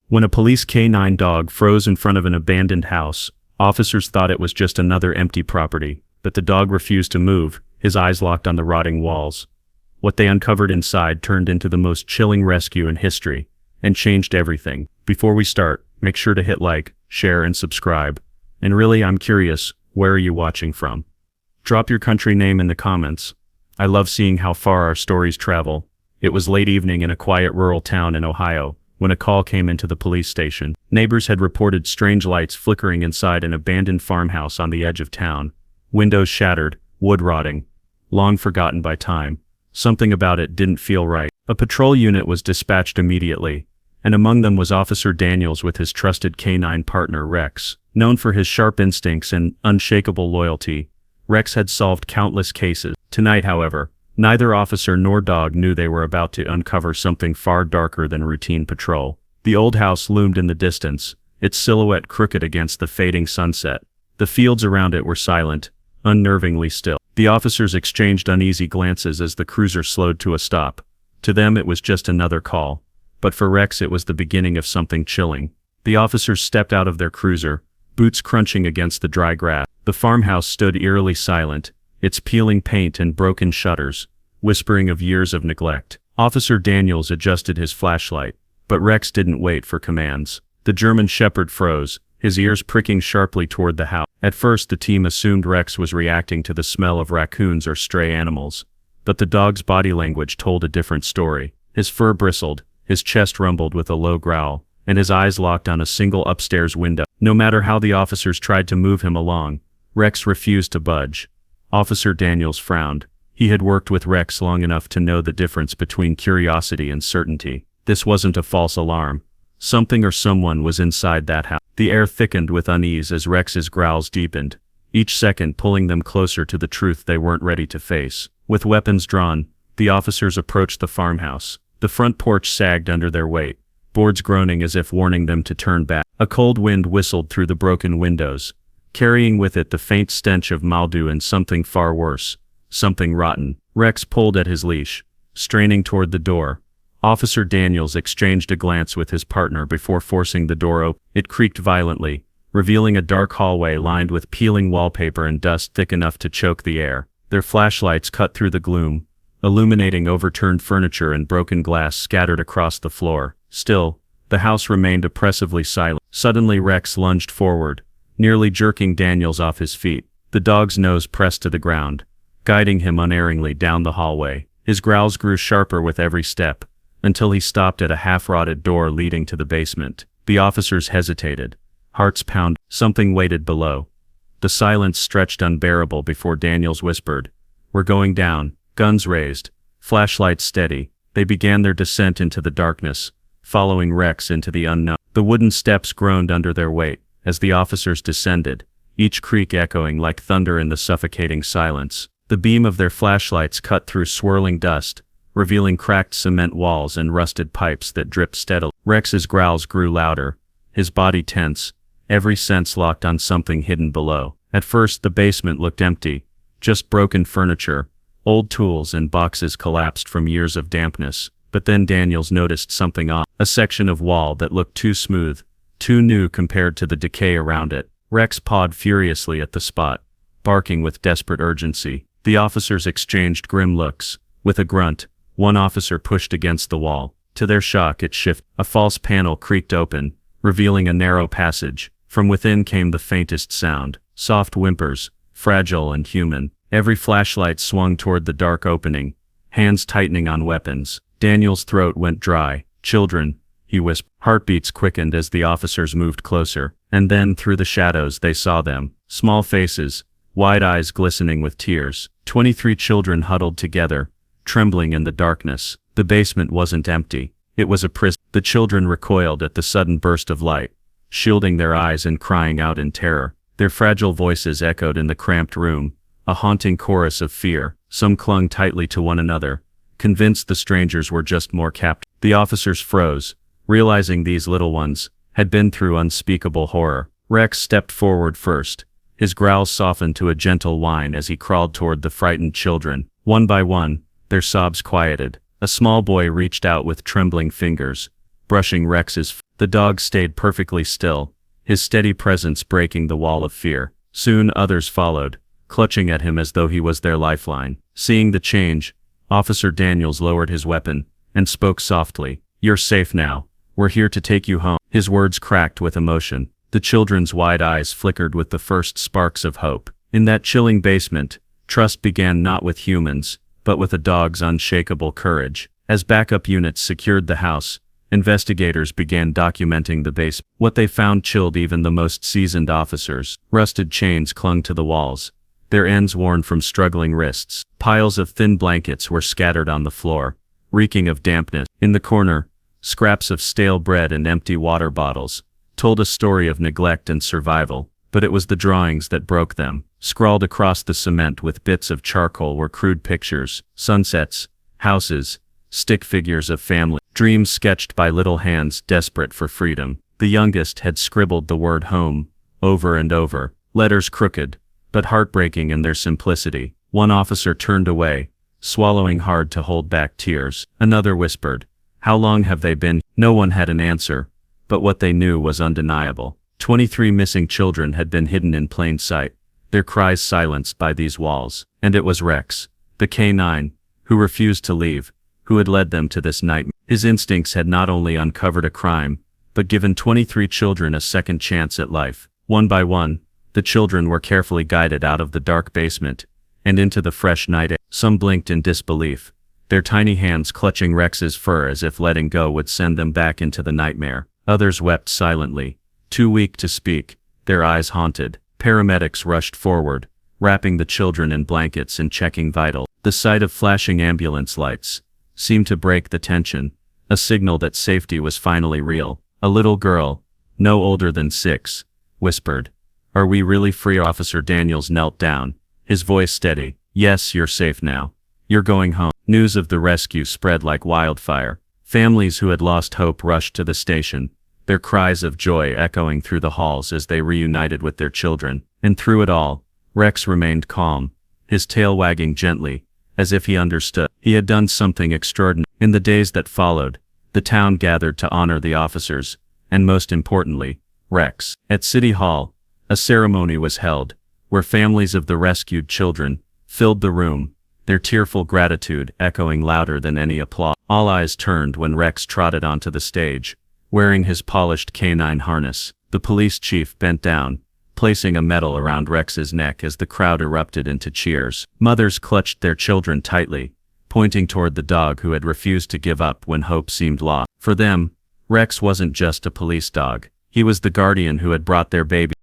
When a police K9 dog froze in front of an abandoned house, officers thought it was just another empty property, but the dog refused to move, his eyes locked on the rotting walls. What they uncovered inside turned into the most chilling rescue in history, and changed everything. Before we start, make sure to hit like, share and subscribe. And really, I'm curious, where are you watching from? Drop your country name in the comments. I love seeing how far our stories travel. It was late evening in a quiet rural town in Ohio, when a call came into the police station. Neighbors had reported strange lights flickering inside an abandoned farmhouse on the edge of town. Windows shattered, wood rotting. Long forgotten by time. Something about it didn't feel right. A patrol unit was dispatched immediately, and among them was Officer Daniels with his trusted K9 partner Rex. Known for his sharp instincts and unshakable loyalty, Rex had solved countless cases. Tonight, however, neither officer nor dog knew they were about to uncover something far darker than routine patrol. The old house loomed in the distance, its silhouette crooked against the fading sunset. The fields around it were silent, unnervingly still. The officers exchanged uneasy glances as the cruiser slowed to a stop. To them it was just another call, but for Rex it was the beginning of something chilling. The officers stepped out of their cruiser, boots crunching against the dry grass. The farmhouse stood eerily silent, its peeling paint and broken shutters, whispering of years of neglect. Officer Daniels adjusted his flashlight, but Rex didn't wait for commands. The German Shepherd froze, his ears pricking sharply toward the house. At first the team assumed Rex was reacting to the smell of raccoons or stray animals, but the dog's body language told a different story. His fur bristled, his chest rumbled with a low growl, and his eyes locked on a single upstairs window. No matter how the officers tried to move him along, Rex refused to budge. Officer Daniels frowned. He had worked with Rex long enough to know the difference between curiosity and certainty. This wasn't a false alarm. Something or someone was inside that house. The air thickened with unease as Rex's growls deepened, each second pulling them closer to the truth they weren't ready to face. With weapons drawn, the officers approached the farmhouse. The front porch sagged under their weight, boards groaning as if warning them to turn back. A cold wind whistled through the broken windows, carrying with it the faint stench of mildew and something far worse, something rotten. Rex pulled at his leash, straining toward the door. Officer Daniels exchanged a glance with his partner before forcing the door open. It creaked violently, revealing a dark hallway lined with peeling wallpaper and dust thick enough to choke the air. Their flashlights cut through the gloom, illuminating overturned furniture and broken glass scattered across the floor. Still, the house remained oppressively silent. Suddenly Rex lunged forward, nearly jerking Daniels off his feet. The dog's nose pressed to the ground, guiding him unerringly down the hallway. His growls grew sharper with every step, until he stopped at a half-rotted door leading to the basement. The officers hesitated, hearts pounding. Something waited below. The silence stretched unbearable before Daniels whispered, "We're going down." Guns raised, flashlights steady, they began their descent into the darkness, following Rex into the unknown. The wooden steps groaned under their weight as the officers descended, each creak echoing like thunder in the suffocating silence. The beam of their flashlights cut through swirling dust, revealing cracked cement walls and rusted pipes that dripped steadily. Rex's growls grew louder, his body tense, every sense locked on something hidden below. At first the basement looked empty, just broken furniture, old tools and boxes collapsed from years of dampness. But then Daniels noticed something odd, a section of wall that looked too smooth, too new compared to the decay around it. Rex pawed furiously at the spot, barking with desperate urgency. The officers exchanged grim looks. With a grunt, one officer pushed against the wall. To their shock it shifted. A false panel creaked open, revealing a narrow passage. From within came the faintest sound, soft whimpers, fragile and human. Every flashlight swung toward the dark opening, hands tightening on weapons. Daniel's throat went dry. "Children," he whispered. Heartbeats quickened as the officers moved closer, and then through the shadows they saw them. Small faces, wide eyes glistening with tears. 23 children huddled together, trembling in the darkness. The basement wasn't empty. It was a prison. The children recoiled at the sudden burst of light, shielding their eyes and crying out in terror. Their fragile voices echoed in the cramped room, a haunting chorus of fear. Some clung tightly to one another, convinced the strangers were just more captive. The officers froze, realizing these little ones had been through unspeakable horror. Rex stepped forward first, his growls softened to a gentle whine as he crawled toward the frightened children. One by one, their sobs quieted. A small boy reached out with trembling fingers, brushing Rex's. The dog stayed perfectly still, his steady presence breaking the wall of fear. Soon others followed, clutching at him as though he was their lifeline. Seeing the change, Officer Daniels lowered his weapon and spoke softly. "You're safe now. We're here to take you home." His words cracked with emotion. The children's wide eyes flickered with the first sparks of hope. In that chilling basement, trust began not with humans, but with a dog's unshakable courage. As backup units secured the house, investigators began documenting the base. What they found chilled even the most seasoned officers. Rusted chains clung to the walls, their ends worn from struggling wrists. Piles of thin blankets were scattered on the floor, reeking of dampness. In the corner, scraps of stale bread and empty water bottles told a story of neglect and survival. But it was the drawings that broke them. Scrawled across the cement with bits of charcoal were crude pictures, sunsets, houses, stick figures of family, dreams sketched by little hands desperate for freedom. The youngest had scribbled the word home over and over, letters crooked, but heartbreaking in their simplicity. One officer turned away, swallowing hard to hold back tears. Another whispered, "How long have they been?" No one had an answer, but what they knew was undeniable. 23 missing children had been hidden in plain sight, their cries silenced by these walls. And it was Rex, the K9, who refused to leave, who had led them to this nightmare. His instincts had not only uncovered a crime, but given 23 children a second chance at life. One by one, the children were carefully guided out of the dark basement and into the fresh night air. Some blinked in disbelief, their tiny hands clutching Rex's fur as if letting go would send them back into the nightmare. Others wept silently, too weak to speak, their eyes haunted. Paramedics rushed forward, wrapping the children in blankets and checking vitals. The sight of flashing ambulance lights seemed to break the tension, a signal that safety was finally real. A little girl, no older than 6, whispered, "Are we really free?" Officer Daniels knelt down, his voice steady. "Yes, you're safe now. You're going home." News of the rescue spread like wildfire. Families who had lost hope rushed to the station, their cries of joy echoing through the halls as they reunited with their children. And through it all, Rex remained calm, his tail wagging gently, as if he understood. He had done something extraordinary. In the days that followed, the town gathered to honor the officers, and most importantly, Rex. At City Hall, a ceremony was held, where families of the rescued children filled the room, their tearful gratitude echoing louder than any applause. All eyes turned when Rex trotted onto the stage, wearing his polished canine harness. The police chief bent down, placing a medal around Rex's neck as the crowd erupted into cheers. Mothers clutched their children tightly, pointing toward the dog who had refused to give up when hope seemed lost. For them, Rex wasn't just a police dog. He was the guardian who had brought their baby